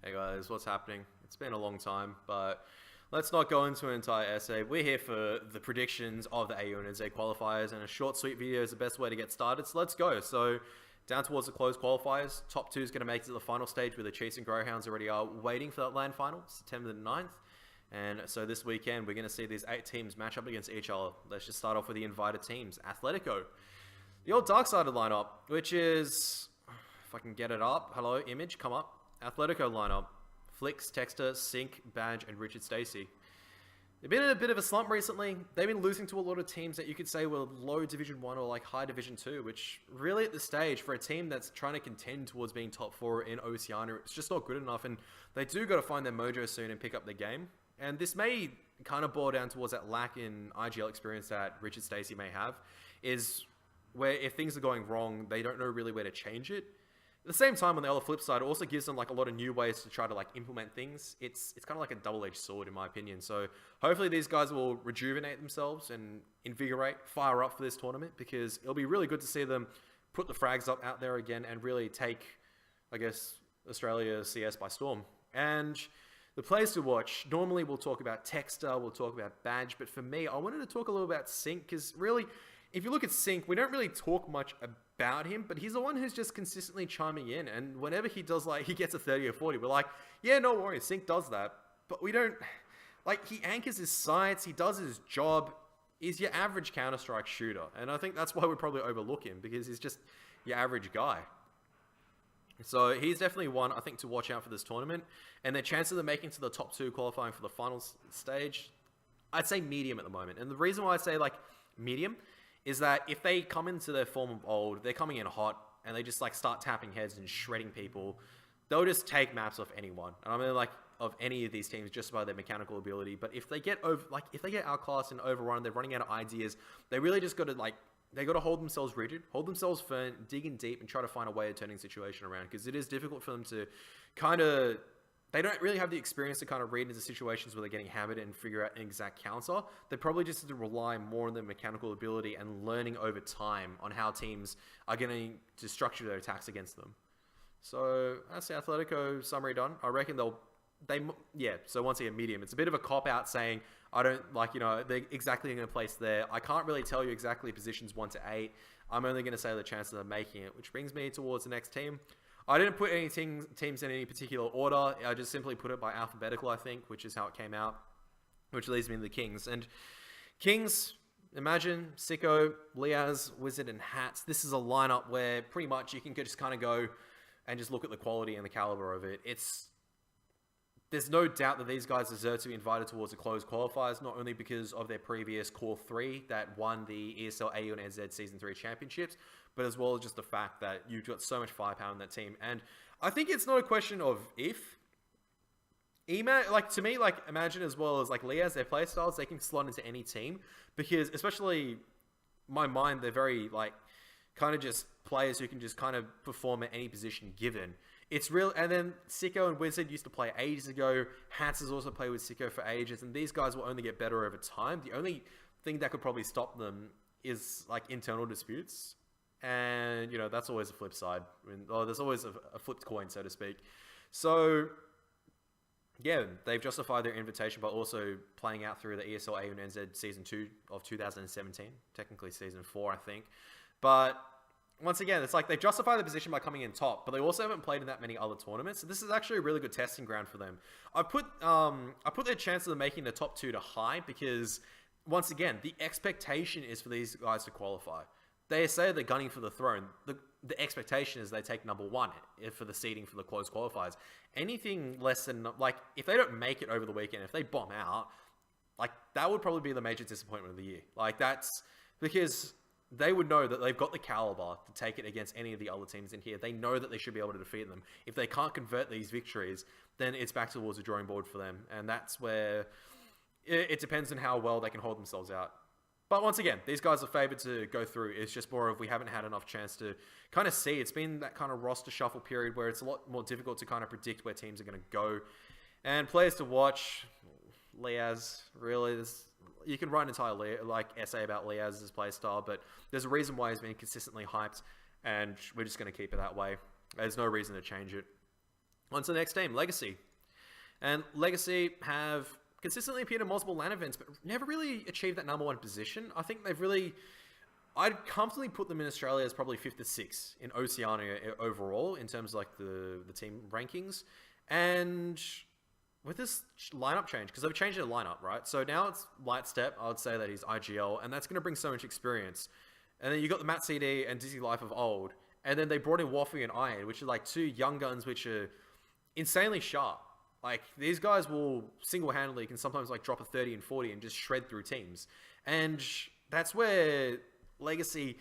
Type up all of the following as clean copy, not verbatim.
Hey guys, what's happening? It's been a long time, but let's not go into an entire essay. We're here for the predictions of the AU and ANZ qualifiers, and a short, sweet video is the best way to get started, so let's go. So, down towards the closed qualifiers, top two is going to make it to the final stage where the Chiefs and Greyhounds already are waiting for that land final, September the 9th. And so this weekend, we're going to see these 8 teams match up against each other. Let's just start off with the invited teams. Atletico. The old dark-sided lineup, which is, if I can get it up, hello, image, come up. Atletico lineup, Flicks, Texter, Sink, Badge, and Richard Stacey. They've been in a bit of a slump recently. They've been losing to a lot of teams that you could say were low Division 1 or like high Division 2, which really at this stage, for a team that's trying to contend towards being top 4 in Oceania, it's just not good enough, and they do got to find their mojo soon and pick up the game. And this may kind of boil down towards that lack in IGL experience that Richard Stacey may have, is where if things are going wrong, they don't know really where to change it. At the same time, on the other flip side, it also gives them like a lot of new ways to try to like implement things. It's kind of like a double-edged sword in my opinion. So hopefully these guys will rejuvenate themselves and invigorate, fire up for this tournament, because it'll be really good to see them put the frags up out there again and really take, I guess, Australia CS by storm. And the players to watch, normally we'll talk about Texter, we'll talk about Badge, but for me, I wanted to talk a little about Sink, because really, if you look at Sink, we don't really talk much about him, but he's the one who's just consistently chiming in, and whenever he does, like, he gets a 30 or 40, we're like, yeah, no worries, Sink does that, but we don't, like, he anchors his sights, he does his job, he's your average Counter-Strike shooter, and I think that's why we probably overlook him, because he's just your average guy. So he's definitely one, I think, to watch out for this tournament, and their chances of making to the top 2 qualifying for the final stage, I'd say medium at the moment, and the reason why I say, like, medium is that if they come into their form of old, they're coming in hot, and they just like start tapping heads and shredding people, they'll just take maps off anyone. And I mean, like, of any of these teams just by their mechanical ability. But if they get if they get outclassed and overrun, they're running out of ideas, they really just got to like, they got to hold themselves rigid, hold themselves firm, dig in deep, and try to find a way of turning the situation around, because it is difficult for them to kind of, they don't really have the experience to kind of read into situations where they're getting hammered and figure out an exact counter. They probably just have to rely more on their mechanical ability and learning over time on how teams are going to structure their attacks against them. So that's the Atletico summary done. I reckon so once again, medium. It's a bit of a cop-out saying, I don't, like, you know, they're exactly going to place there. I can't really tell you exactly positions 1 to 8. I'm only going to say the chances of making it, which brings me towards the next team. I didn't put any teams in any particular order. I just simply put it by alphabetical, I think, which is how it came out, which leads me to the Kings. And Kings, imagine Sicko, Liaz, Wizard, and Hats. This is a lineup where pretty much you can just kind of go and just look at the quality and the caliber of it. There's no doubt that these guys deserve to be invited towards the closed qualifiers, not only because of their previous Core 3 that won the ESL AU and ANZ Season 3 championships, but as well as just the fact that you've got so much firepower in that team. And I think it's not a question of if. Like, to me, like, imagine as well as, like, Liaz, their play styles, they can slot into any team, because especially, my mind, they're very, like, kind of just players who can just kind of perform at any position given. It's real, and then Sicko and Wizard used to play ages ago. Hats has also played with Sicko for ages, and these guys will only get better over time. The only thing that could probably stop them is, like, internal disputes. And, you know, that's always a flip side. There's always a flipped coin, so to speak. So, yeah, they've justified their invitation by also playing out through the ESL AU and NZ Season 2 of 2017. Technically Season 4, I think. But once again, it's like they justify the position by coming in top, but they also haven't played in that many other tournaments. So this is actually a really good testing ground for them. I put their chances of making the top 2 to high, because once again, the expectation is for these guys to qualify. They say they're gunning for the throne. The expectation is they take number 1 for the seeding for the closed qualifiers. Anything less than, like, if they don't make it over the weekend, if they bomb out, like, that would probably be the major disappointment of the year. Like, that's because they would know that they've got the caliber to take it against any of the other teams in here. They know that they should be able to defeat them. If they can't convert these victories, then it's back towards the drawing board for them. And that's where it depends on how well they can hold themselves out. But once again, these guys are favored to go through. It's just more of we haven't had enough chance to kind of see. It's been that kind of roster shuffle period where it's a lot more difficult to kind of predict where teams are going to go. And players to watch, Liaz, really, you can write an entire essay about Liaz's play style, but there's a reason why he's been consistently hyped, and we're just going to keep it that way. There's no reason to change it. On to the next team, Legacy. And Legacy have consistently appeared in multiple LAN events, but never really achieved that number 1 position. I think they've really... I'd comfortably put them in Australia as probably 5th to 6th in Oceania overall, in terms of like the team rankings. And with this lineup change, because they've changed their lineup, right? So now it's Lightstep, I would say that he's IGL, and that's going to bring so much experience. And then you got the Matt CD and Dizzy Life of old. And then they brought in Waffy and Iron, which are like 2 young guns which are insanely sharp. Like, these guys will single-handedly can sometimes like drop a 30 and 40 and just shred through teams. And that's where Legacy,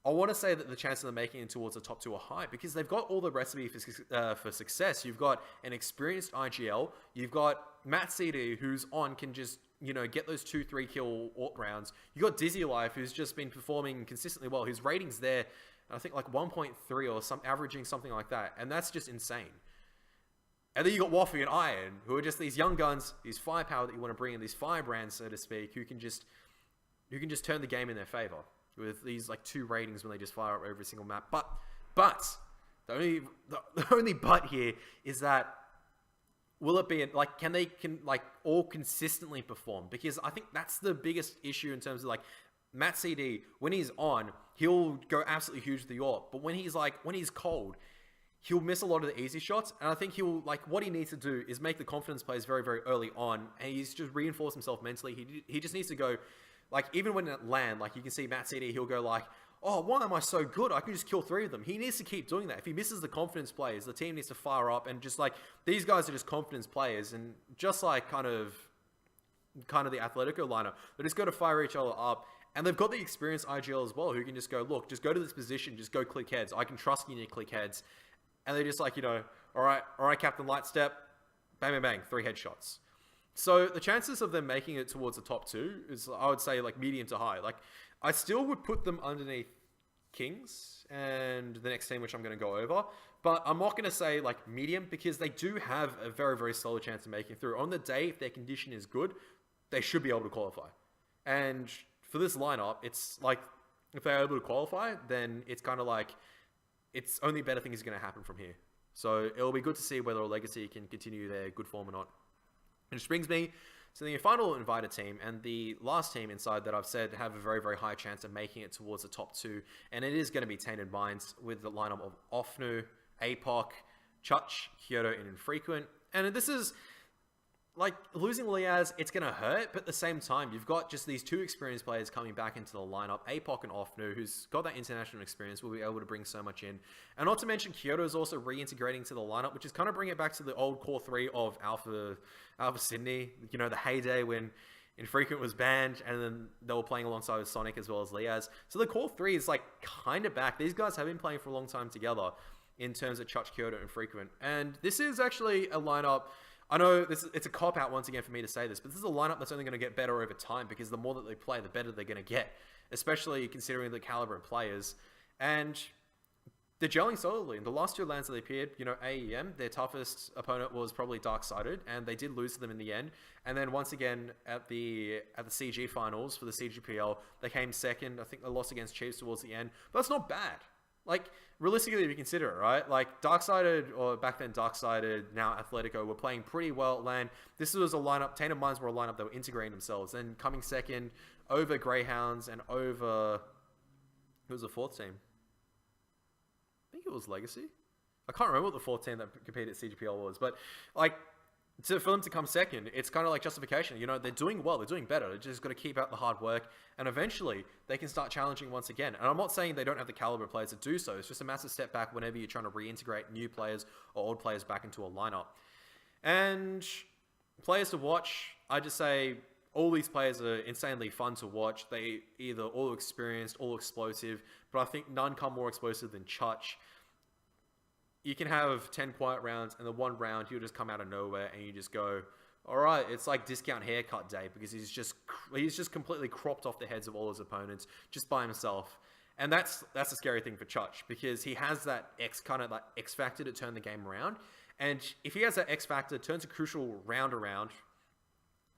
I want to say that the chances of making it towards the top 2 are high, because they've got all the recipe for success. You've got an experienced IGL. You've got Matt CD, who's can just, get those 2-3 kill AWP rounds. You've got Dizzy Life, who's just been performing consistently well. His rating's there, I think like 1.3 or averaging something like that. And that's just insane. And then you got Waffy and Iron, who are just these young guns, these firepower that you want to bring in, these firebrands, so to speak, who can just turn the game in their favor with these like 2 ratings when they just fire up every single map. But the only but here is that, will it be like, can they all consistently perform? Because I think that's the biggest issue in terms of like Matt CD, when he's on, he'll go absolutely huge with the AWP. But when he's cold, he'll miss a lot of the easy shots. And I think what he needs to do is make the confidence plays very, very early on. And he's just reinforce himself mentally. He just needs to go, like, even when at LAN, like you can see Matt CD, he'll go like, oh, why am I so good? I can just kill 3 of them. He needs to keep doing that. If he misses the confidence plays, the team needs to fire up, and just like, these guys are just confidence players, and just like kind of the Atletico lineup, they just go to fire each other up, and they've got the experienced IGL as well, who can just go, look, just go to this position, just go click heads. I can trust you in your click heads. And they're just like, all right, Captain Lightstep, bang, bang, bang, 3 headshots. So the chances of them making it towards the top 2 is, I would say, like medium to high. Like, I still would put them underneath Kings and the next team, which I'm going to go over. But I'm not going to say like medium, because they do have a very, very solid chance of making it through. On the day, if their condition is good, they should be able to qualify. And for this lineup, it's like, if they're able to qualify, then it's kind of like, it's only better things are going to happen from here. So it'll be good to see whether Legacy can continue their good form or not. Which brings me to the final invited team, and the last team inside that I've said have a very, very high chance of making it towards the top 2. And it is going to be Tainted Minds, with the lineup of Ofnu, APOC, Chuch, Kyoto, and Infrequent. And this is, like, losing Liaz, it's going to hurt, but at the same time, you've got just these 2 experienced players coming back into the lineup. APOC and Ofnu, who's got that international experience, will be able to bring so much in. And not to mention, Kyoto is also reintegrating to the lineup, which is kind of bringing it back to the old core 3 of Alpha Sydney. The heyday when Infrequent was banned, and then they were playing alongside with Sonic as well as Liaz. So the core 3 is, like, kind of back. These guys have been playing for a long time together in terms of Chuch, Kyoto, and Frequent. And this is actually a lineup... I know it's a cop-out once again for me to say this, but this is a lineup that's only going to get better over time, because the more that they play, the better they're going to get, especially considering the caliber of players. And they're gelling solidly. In the last 2 lands that they appeared, AEM, their toughest opponent was probably Dark-Sided, and they did lose to them in the end. And then once again, at the CG finals for the CGPL, they came second. I think they lost against Chiefs towards the end, but that's not bad. Like, realistically, if you consider it, right? Like, Dark-Sided, or back then Dark-Sided, now Atletico, were playing pretty well at LAN. This was a lineup, Tainted Minds were a lineup that were integrating themselves, and coming second over Greyhounds and over... Who was the 4th team? I think it was Legacy. I can't remember what the 4th team that competed at CGPL was, but, like... for them to come second, it's kind of like justification. They're doing well, they're doing better. They're just got to keep out the hard work, and eventually they can start challenging once again. And I'm not saying they don't have the caliber of players to do so. It's just a massive step back whenever you're trying to reintegrate new players or old players back into a lineup. And players to watch, I just say all these players are insanely fun to watch. They either all experienced, all explosive, but I think none come more explosive than Chuch. You can have 10 quiet rounds, and the 1 round, he'll just come out of nowhere, and you just go, all right, it's like discount haircut day, because he's just completely cropped off the heads of all his opponents just by himself. And that's a scary thing for Chuch, because he has that X factor to turn the game around. And if he has that X factor, turns a crucial round around,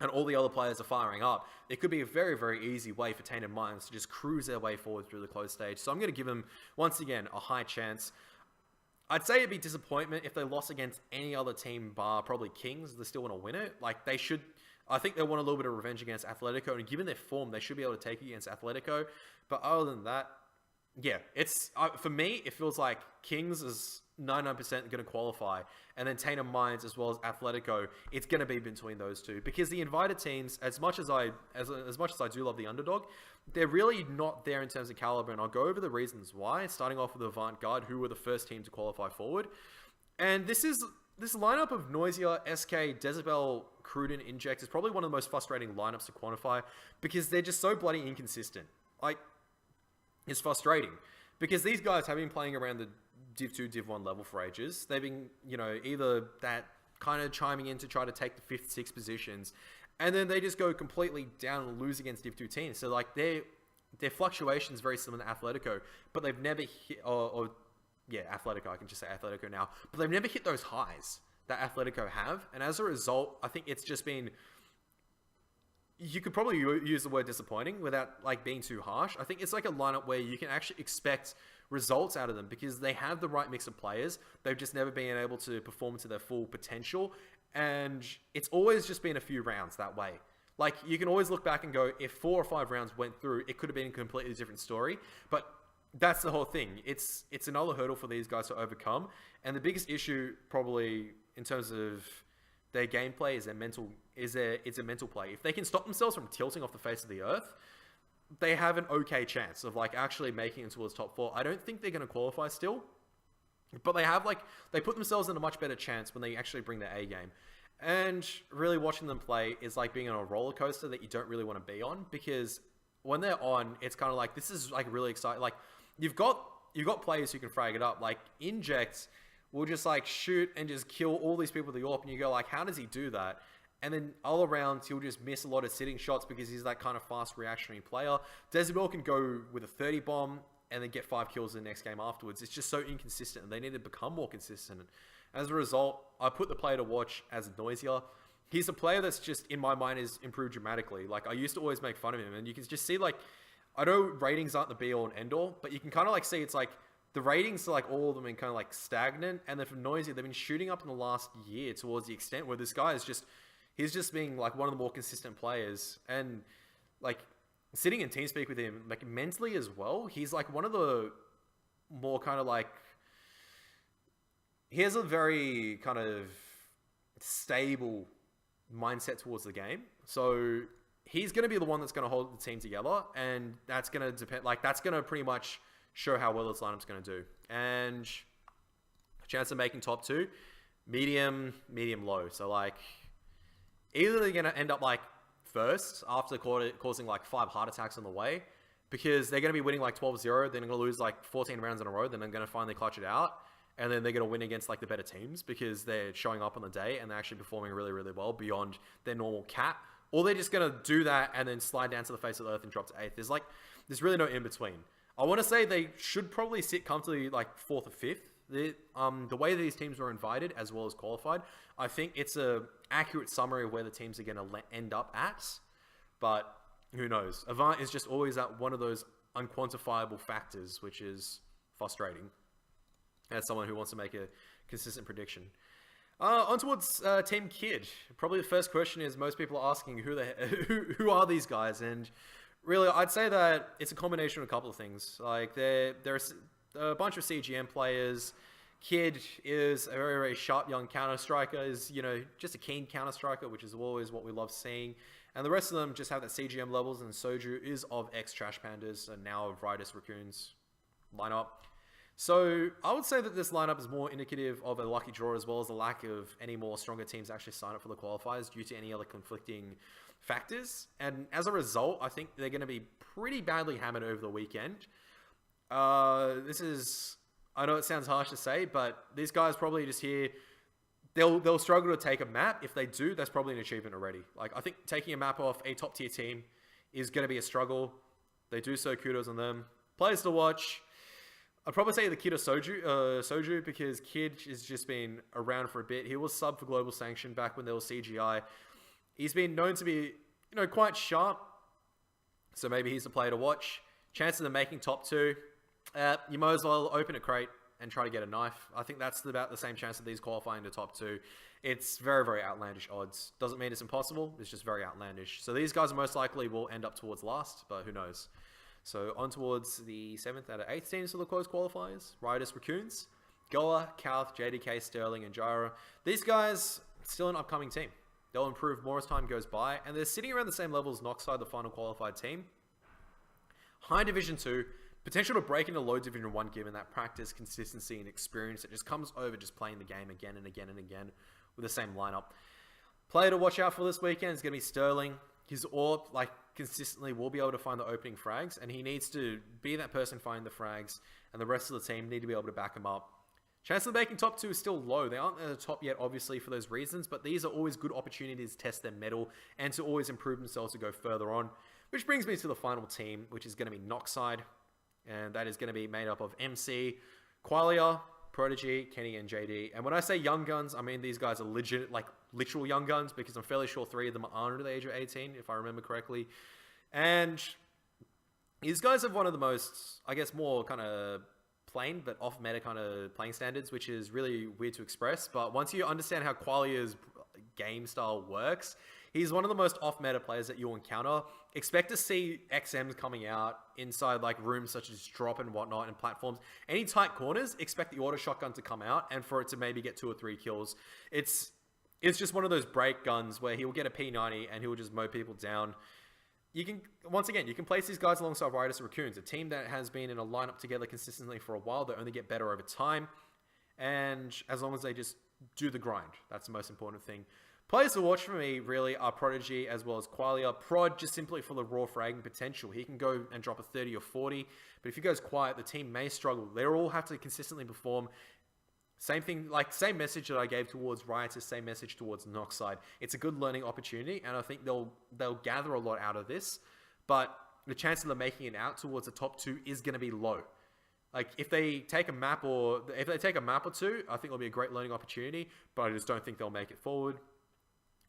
and all the other players are firing up, it could be a very, very easy way for Tainted Minds to just cruise their way forward through the close stage. So I'm going to give him, once again, a high chance. I'd say it'd be disappointment if they lost against any other team bar probably Kings. They still want to win it. Like, they should... I think they want a little bit of revenge against Atletico, and given their form, they should be able to take it against Atletico. But other than that, yeah, it's... for me, it feels like Kings is 99% going to qualify, and then Tainted Minds as well as Atletico, it's going to be between those two. Because the invited teams, as much as I do love the underdog, they're really not there in terms of caliber, and I'll go over the reasons why, starting off with Avant-Garde, who were the first team to qualify forward. And this lineup of Noisia, SK, Decibel, Cruden, Inject is probably one of the most frustrating lineups to quantify, because they're just so bloody inconsistent. Like, it's frustrating. Because these guys have been playing around the Div 2, Div 1 level for ages. They've been, either that kind of chiming in to try to take the 5th, 6th positions, and then they just go completely down and lose against Div 2 teams. So, like, their fluctuation is very similar to Atletico, but they've never hit, Atletico, I can just say Atletico now, but they've never hit those highs that Atletico have, and as a result, I think it's just been... You could probably use the word disappointing without, like, being too harsh. I think it's like a lineup where you can actually expect results out of them because they have the right mix of players. They've just never been able to perform to their full potential. And it's always just been a few rounds that way. Like, you can always look back and go, if 4 or 5 rounds went through, it could have been a completely different story. But that's the whole thing. It's another hurdle for these guys to overcome. And the biggest issue, probably, in terms of their gameplay is it's a mental play. If they can stop themselves from tilting off the face of the earth, they have an okay chance of, like, actually making it towards top 4. I don't think they're going to qualify still, but they put themselves in a much better chance when they actually bring their A game. And really watching them play is like being on a roller coaster that you don't really want to be on, because when they're on, it's kind of like, this is like really exciting. Like, you've got players who can frag it up. Like, Inject will just like shoot and just kill all these people with the AWP, and you go like, how does he do that? And then all around, he'll just miss a lot of sitting shots because he's that kind of fast reactionary player. Decibel can go with a 30 bomb and then get 5 kills in the next game afterwards. It's just so inconsistent, and they need to become more consistent. As a result, I put the player to watch as Noisia. He's a player that's just, in my mind, is improved dramatically. Like, I used to always make fun of him, and you can just see, like, I know ratings aren't the be-all and end-all, but you can kind of, like, see it's, like, the ratings are, like, all of them in kind of, like, stagnant, and then for Noisia, they've been shooting up in the last year towards the extent where this guy is just, he's just being, like, one of the more consistent players, and, like, sitting in TeamSpeak with him, like, mentally as well, he's, like, one of the more kind of, like, he has a very kind of stable mindset towards the game. So he's going to be the one that's going to hold the team together, and that's going to depend, like, that's going to pretty much show how well this lineup's going to do. And chance of making top 2, medium, low. So, like, either they're going to end up, like, first after causing, like, 5 heart attacks on the way, because they're going to be winning, like, 12-0, then they're going to lose, like, 14 rounds in a row, then they're going to finally clutch it out. And then they're going to win against, like, the better teams because they're showing up on the day and they're actually performing really, really well beyond their normal cap. Or they're just going to do that and then slide down to the face of the earth and drop to 8th. There's really no in-between. I want to say they should probably sit comfortably, like, 4th or 5th. The way these teams were invited as well as qualified, I think it's a accurate summary of where the teams are going to end up at. But who knows? Avant is just always at one of those unquantifiable factors, which is frustrating. As someone who wants to make a consistent prediction. On towards Team Kid. Probably the first question is most people are asking who are these guys? And really, I'd say that it's a combination of a couple of things. Like, there's a bunch of CGM players. Kid is a very, very sharp young counter-striker, is, just a keen counter-striker, which is always what we love seeing. And the rest of them just have that CGM levels, and Soju is of ex-Trash Pandas and now of Riders Raccoons lineup. So I would say that this lineup is more indicative of a lucky draw, as well as the lack of any more stronger teams actually sign up for the qualifiers due to any other conflicting factors. And as a result, I think they're going to be pretty badly hammered over the weekend. I know it sounds harsh to say, but these guys probably just here, they'll struggle to take a map. If they do, that's probably an achievement already. Like, I think taking a map off a top tier team is going to be a struggle. They do so, kudos on them. Players to watch. I'd probably say the Kid or Soju, because Kid has just been around for a bit. He was sub for Global Sanction back when there was CGI. He's been known to be, quite sharp. So maybe he's the player to watch. Chances of them making top 2. You might as well open a crate. and try to get a knife. I think that's about the same chance of these qualifying to top 2. It's very, very outlandish odds. Doesn't mean it's impossible. It's just very outlandish. So these guys most likely will end up towards last, but who knows. So on towards the 7th out of 8th teams for the close qualifiers. Riders, Raccoons, Goa, Calth, JDK, Sterling, and Gyra. These guys, still an upcoming team. They'll improve more as time goes by, and they're sitting around the same level as Noxide, the final qualified team. High Division 2, potential to break into Low Division 1 given that practice, consistency, and experience that just comes over just playing the game again and again and again with the same lineup. Player to watch out for this weekend is going to be Sterling. His AWP, like, consistently will be able to find the opening frags, and he needs to be that person finding the frags, and the rest of the team need to be able to back him up. Chance of making top 2 is still low. They aren't at the top yet, obviously, for those reasons, but these are always good opportunities to test their mettle and to always improve themselves to go further on. Which brings me to the final team, which is going to be Noxide, and that is going to be made up of MC, Qualia, Prodigy, Kenny, and JD. And when I say young guns, I mean these guys are legit, like literal young guns, because I'm fairly sure 3 of them are under the age of 18, if I remember correctly. And these guys have one of the most, I guess, more kind of plain but off-meta kind of playing standards, which is really weird to express. But once you understand how Qualia's game style works, he's one of the most off-meta players that you'll encounter. Expect to see XMs coming out inside like rooms such as drop and whatnot and platforms. Any tight corners, expect the auto shotgun to come out and for it to maybe get 2 or 3 kills. It's just one of those break guns where he'll get a P90 and he'll just mow people down. You can, once again, you can place these guys alongside Riders and Raccoons, a team that has been in a lineup together consistently for a while. They only get better over time. And as long as they just do the grind, that's the most important thing. Players to watch for me really are Prodigy as well as Qualia. Prod just simply for the raw fragging potential. He can go and drop a 30 or 40, but if he goes quiet, the team may struggle. They all have to consistently perform. Same thing, like same message that I gave towards Riotous, same message towards Noxide. It's a good learning opportunity, and I think they'll gather a lot out of this. But the chance of them making it out towards the top 2 is going to be low. Like if they take a map or 2, I think it'll be a great learning opportunity. But I just don't think they'll make it forward.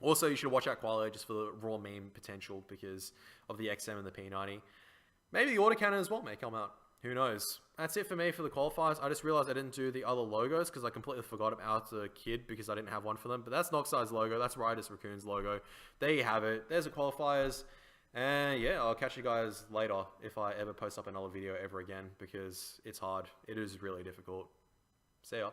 Also, you should watch out Qualia just for the raw meme potential because of the XM and the P90. Maybe the autocannon as well may come out. Who knows? That's it for me for the qualifiers. I just realized I didn't do the other logos because I completely forgot about the kid because I didn't have one for them. But that's Noxide's logo. That's Riders Raccoon's logo. There you have it. There's the qualifiers. And yeah, I'll catch you guys later if I ever post up another video ever again because it's hard. It is really difficult. See ya.